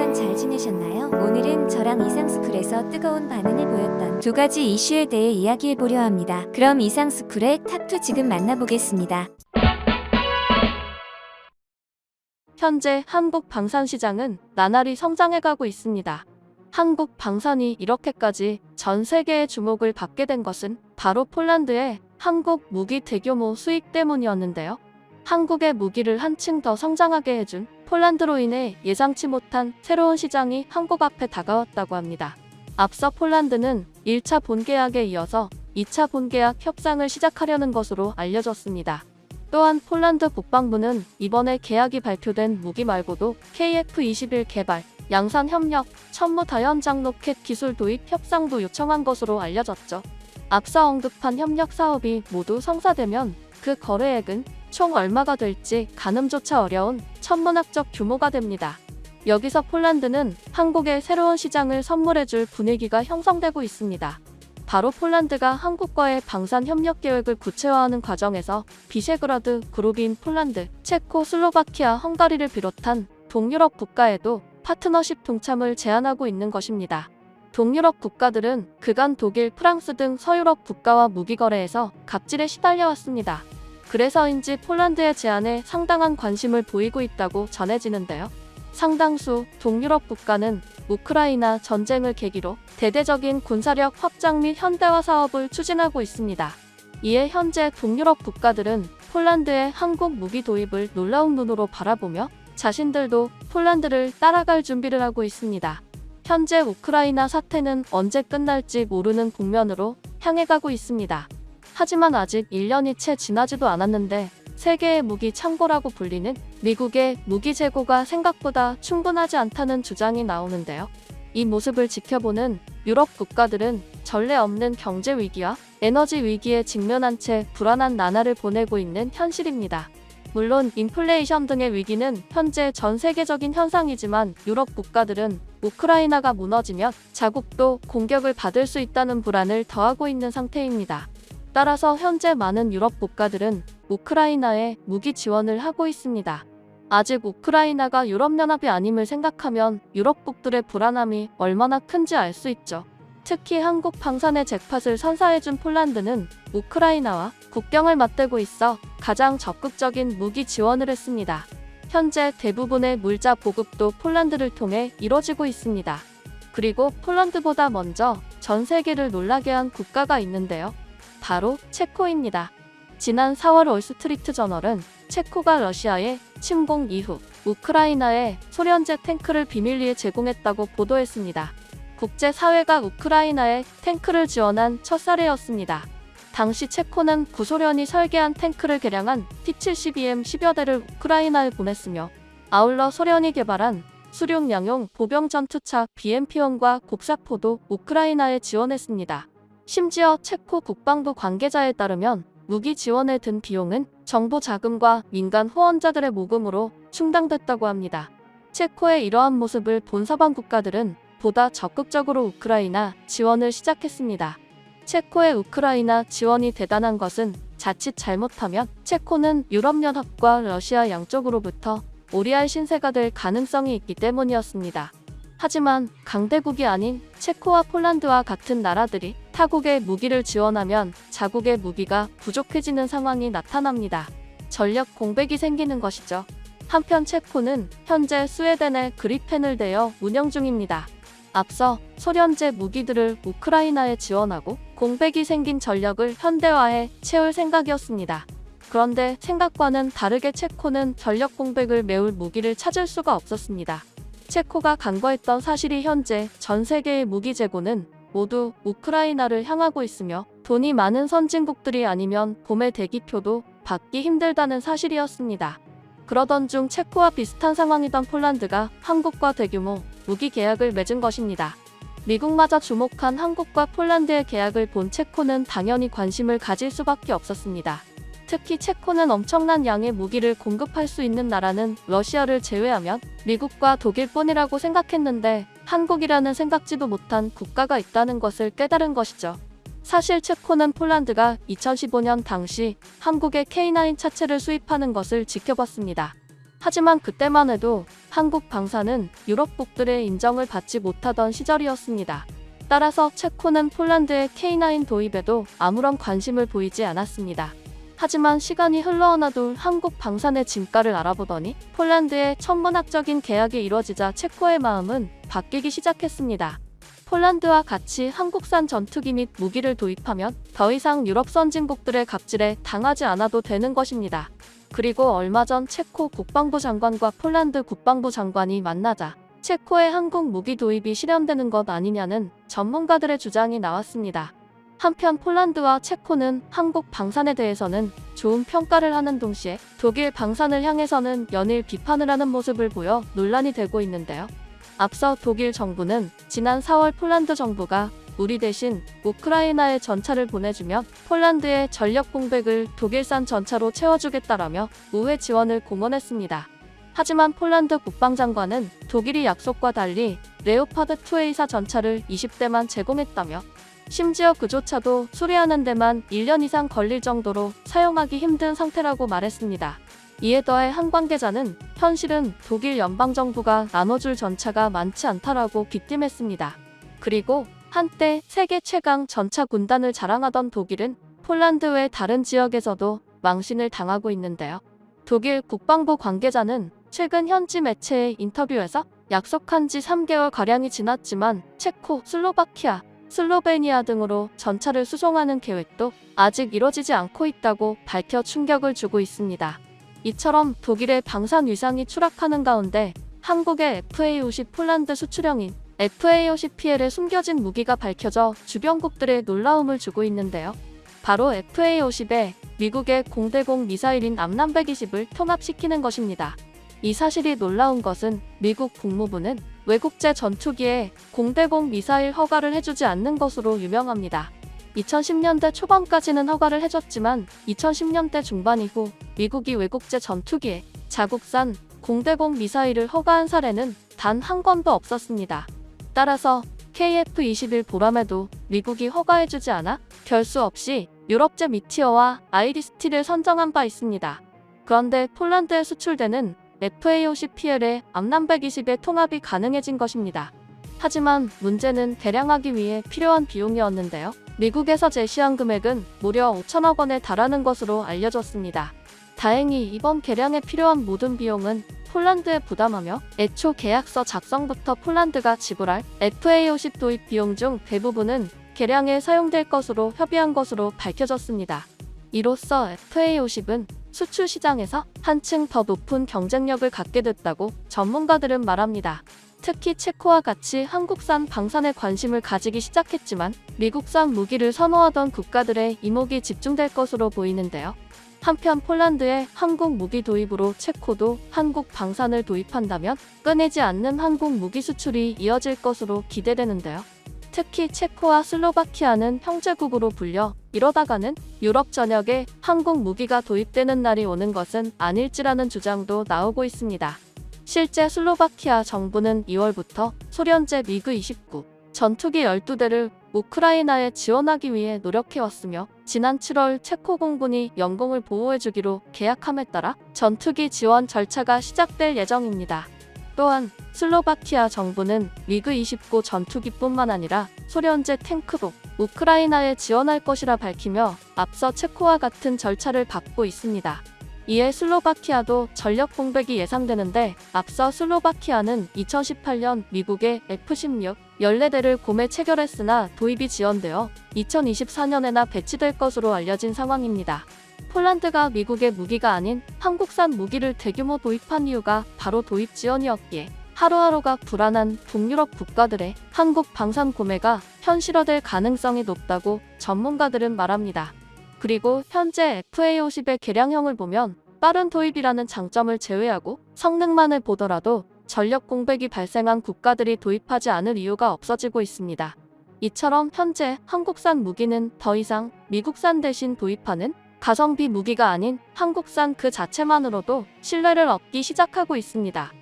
동안 잘 지내셨나요? 오늘은 저랑 이상스쿨에서 뜨거운 반응을 보였던 두 가지 이슈에 대해 이야기해보려 합니다. 그럼 이상스쿨의 탑2 지금 만나보겠습니다. 현재 한국 방산 시장은 나날이 성장해가고 있습니다. 한국 방산이 이렇게까지 전 세계의 주목을 받게 된 것은 바로 폴란드의 한국 무기 대규모 수입 때문이었는데요. 한국의 무기를 한층 더 성장하게 해준 폴란드로 인해 예상치 못한 새로운 시장이 한국 앞에 다가왔다고 합니다. 앞서 폴란드는 1차 본계약에 이어서 2차 본계약 협상을 시작하려는 것으로 알려졌습니다. 또한 폴란드 국방부는 이번에 계약이 발표된 무기 말고도 KF-21 개발, 양산 협력, 천무 다연장 로켓 기술 도입 협상도 요청한 것으로 알려졌죠. 앞서 언급한 협력 사업이 모두 성사되면 그 거래액은 총 얼마가 될지 가늠조차 어려운 천문학적 규모가 됩니다. 여기서 폴란드는 한국에 새로운 시장을 선물해줄 분위기가 형성되고 있습니다. 바로 폴란드가 한국과의 방산 협력 계획을 구체화하는 과정에서 비셰그라드 그룹인 폴란드, 체코, 슬로바키아, 헝가리를 비롯한 동유럽 국가에도 파트너십 동참을 제안하고 있는 것입니다. 동유럽 국가들은 그간 독일, 프랑스 등 서유럽 국가와 무기 거래에서 갑질에 시달려왔습니다. 그래서인지 폴란드의 제안에 상당한 관심을 보이고 있다고 전해지는데요. 상당수 동유럽 국가는 우크라이나 전쟁을 계기로 대대적인 군사력 확장 및 현대화 사업을 추진하고 있습니다. 이에 현재 동유럽 국가들은 폴란드의 한국 무기 도입을 놀라운 눈으로 바라보며 자신들도 폴란드를 따라갈 준비를 하고 있습니다. 현재 우크라이나 사태는 언제 끝날지 모르는 국면으로 향해 가고 있습니다. 하지만 아직 1년이 채 지나지도 않았는데 세계의 무기 창고라고 불리는 미국의 무기 재고가 생각보다 충분하지 않다는 주장이 나오는데요. 이 모습을 지켜보는 유럽 국가들은 전례 없는 경제 위기와 에너지 위기에 직면한 채 불안한 나날을 보내고 있는 현실입니다. 물론 인플레이션 등의 위기는 현재 전 세계적인 현상이지만 유럽 국가들은 우크라이나가 무너지면 자국도 공격을 받을 수 있다는 불안을 더하고 있는 상태입니다. 따라서 현재 많은 유럽 국가들은 우크라이나에 무기 지원을 하고 있습니다. 아직 우크라이나가 유럽연합이 아님을 생각하면 유럽국들의 불안함이 얼마나 큰지 알 수 있죠. 특히 한국 방산의 잭팟을 선사해준 폴란드는 우크라이나와 국경을 맞대고 있어 가장 적극적인 무기 지원을 했습니다. 현재 대부분의 물자 보급도 폴란드를 통해 이뤄지고 있습니다. 그리고 폴란드보다 먼저 전 세계를 놀라게 한 국가가 있는데요. 바로 체코입니다. 지난 4월 월스트리트 저널은 체코가 러시아의 침공 이후 우크라이나에 소련제 탱크를 비밀리에 제공했다고 보도했습니다. 국제사회가 우크라이나에 탱크를 지원한 첫 사례였습니다. 당시 체코는 구소련이 설계한 탱크를 개량한 T-72M 10여 대를 우크라이나에 보냈으며 아울러 소련이 개발한 수륙량용 보병 전투차 BMP-1과 곡사포도 우크라이나에 지원했습니다. 심지어 체코 국방부 관계자에 따르면 무기 지원에 든 비용은 정부 자금과 민간 후원자들의 모금으로 충당됐다고 합니다. 체코의 이러한 모습을 본 서방 국가들은 보다 적극적으로 우크라이나 지원을 시작했습니다. 체코의 우크라이나 지원이 대단한 것은 자칫 잘못하면 체코는 유럽연합과 러시아 양쪽으로부터 오리알 신세가 될 가능성이 있기 때문이었습니다. 하지만 강대국이 아닌 체코와 폴란드와 같은 나라들이 타국의 무기를 지원하면 자국의 무기가 부족해지는 상황이 나타납니다. 전력 공백이 생기는 것이죠. 한편 체코는 현재 스웨덴에 그리펜을 대여 운영 중입니다. 앞서 소련제 무기들을 우크라이나에 지원하고 공백이 생긴 전력을 현대화해 채울 생각이었습니다. 그런데 생각과는 다르게 체코는 전력 공백을 메울 무기를 찾을 수가 없었습니다. 체코가 간과했던 사실이 현재 전 세계의 무기 재고는 모두 우크라이나를 향하고 있으며 돈이 많은 선진국들이 아니면 봄의 대기표도 받기 힘들다는 사실이었습니다. 그러던 중 체코와 비슷한 상황이던 폴란드가 한국과 대규모 무기 계약을 맺은 것입니다. 미국마저 주목한 한국과 폴란드의 계약을 본 체코는 당연히 관심을 가질 수밖에 없었습니다. 특히 체코는 엄청난 양의 무기를 공급할 수 있는 나라는 러시아를 제외하면 미국과 독일뿐이라고 생각했는데 한국이라는 생각지도 못한 국가가 있다는 것을 깨달은 것이죠. 사실 체코는 폴란드가 2015년 당시 한국의 K9 차체를 수입하는 것을 지켜봤습니다. 하지만 그때만 해도 한국 방산은 유럽국들의 인정을 받지 못하던 시절이었습니다. 따라서 체코는 폴란드의 K9 도입에도 아무런 관심을 보이지 않았습니다. 하지만 시간이 흘러하나둘 한국 방산의 진가를 알아보더니 폴란드의 천문학적인 계약이 이뤄지자 체코의 마음은 바뀌기 시작했습니다. 폴란드와 같이 한국산 전투기 및 무기를 도입하면 더 이상 유럽 선진국들의 갑질에 당하지 않아도 되는 것입니다. 그리고 얼마 전 체코 국방부 장관과 폴란드 국방부 장관이 만나자 체코의 한국 무기 도입이 실현되는 것 아니냐는 전문가들의 주장이 나왔습니다. 한편 폴란드와 체코는 한국 방산에 대해서는 좋은 평가를 하는 동시에 독일 방산을 향해서는 연일 비판을 하는 모습을 보여 논란이 되고 있는데요. 앞서 독일 정부는 지난 4월 폴란드 정부가 우리 대신 우크라이나에 전차를 보내주면 폴란드의 전력 공백을 독일산 전차로 채워주겠다라며 우회 지원을 공언했습니다. 하지만 폴란드 국방장관은 독일이 약속과 달리 레오파드 2A사 전차를 20대만 제공했다며 심지어 그조차도 수리하는 데만 1년 이상 걸릴 정도로 사용하기 힘든 상태라고 말했습니다. 이에 더해 한 관계자는 현실은 독일 연방정부가 나눠줄 전차가 많지 않다라고 귀띔했습니다. 그리고 한때 세계 최강 전차 군단을 자랑하던 독일은 폴란드 외 다른 지역에서도 망신을 당하고 있는데요. 독일 국방부 관계자는 최근 현지 매체의 인터뷰에서 약속한 지 3개월가량이 지났지만 체코, 슬로바키아, 슬로베니아 등으로 전차를 수송하는 계획도 아직 이뤄지지 않고 있다고 밝혀 충격을 주고 있습니다. 이처럼 독일의 방산 위상이 추락하는 가운데 한국의 FA-50 폴란드 수출형인 FA-50PL에 숨겨진 무기가 밝혀져 주변국들의 놀라움을 주고 있는데요. 바로 FA-50에 미국의 공대공 미사일인 암람 120을 통합시키는 것입니다. 이 사실이 놀라운 것은 미국 국무부는 외국제 전투기에 공대공 미사일 허가를 해주지 않는 것으로 유명합니다. 2010년대 초반까지는 허가를 해줬지만 2010년대 중반 이후 미국이 외국제 전투기에 자국산 공대공 미사일을 허가한 사례는 단 한 건도 없었습니다. 따라서 KF-21 보람에도 미국이 허가해주지 않아 별 수 없이 유럽제 미티어와 아이리스티를 선정한 바 있습니다. 그런데 폴란드에 수출되는 FA-50PL의 암람 120의 통합이 가능해진 것입니다. 하지만 문제는 개량하기 위해 필요한 비용이었는데요. 미국에서 제시한 금액은 무려 5천억 원에 달하는 것으로 알려졌습니다. 다행히 이번 개량에 필요한 모든 비용은 폴란드에 부담하며 애초 계약서 작성부터 폴란드가 지불할 FA-50 도입 비용 중 대부분은 개량에 사용될 것으로 협의한 것으로 밝혀졌습니다. 이로써 FA-50은 수출 시장에서 한층 더 높은 경쟁력을 갖게 됐다고 전문가들은 말합니다. 특히 체코와 같이 한국산 방산에 관심을 가지기 시작했지만 미국산 무기를 선호하던 국가들의 이목이 집중될 것으로 보이는데요. 한편 폴란드의 한국 무기 도입으로 체코도 한국 방산을 도입한다면 끊이지 않는 한국 무기 수출이 이어질 것으로 기대되는데요. 특히 체코와 슬로바키아는 형제국으로 불려 이러다가는 유럽 전역에 한국 무기가 도입되는 날이 오는 것은 아닐지라는 주장도 나오고 있습니다. 실제 슬로바키아 정부는 2월부터 소련제 미그-29 전투기 12대를 우크라이나에 지원하기 위해 노력해왔으며 지난 7월 체코 공군이 영공을 보호해주기로 계약함에 따라 전투기 지원 절차가 시작될 예정입니다. 또한 슬로바키아 정부는 미그-29 전투기뿐만 아니라 소련제 탱크도 우크라이나에 지원할 것이라 밝히며 앞서 체코와 같은 절차를 밟고 있습니다. 이에 슬로바키아도 전력 공백이 예상되는데 앞서 슬로바키아는 2018년 미국의 F-16 14대를 구매 체결했으나 도입이 지연되어 2024년에나 배치될 것으로 알려진 상황입니다. 폴란드가 미국의 무기가 아닌 한국산 무기를 대규모 도입한 이유가 바로 도입 지연이었기에 하루하루가 불안한 북유럽 국가들의 한국 방산 구매가 현실화될 가능성이 높다고 전문가들은 말합니다. 그리고 현재 FA-50의 개량형을 보면 빠른 도입이라는 장점을 제외하고 성능만을 보더라도 전력 공백이 발생한 국가들이 도입하지 않을 이유가 없어지고 있습니다. 이처럼 현재 한국산 무기는 더 이상 미국산 대신 도입하는 가성비 무기가 아닌 한국산 그 자체만으로도 신뢰를 얻기 시작하고 있습니다.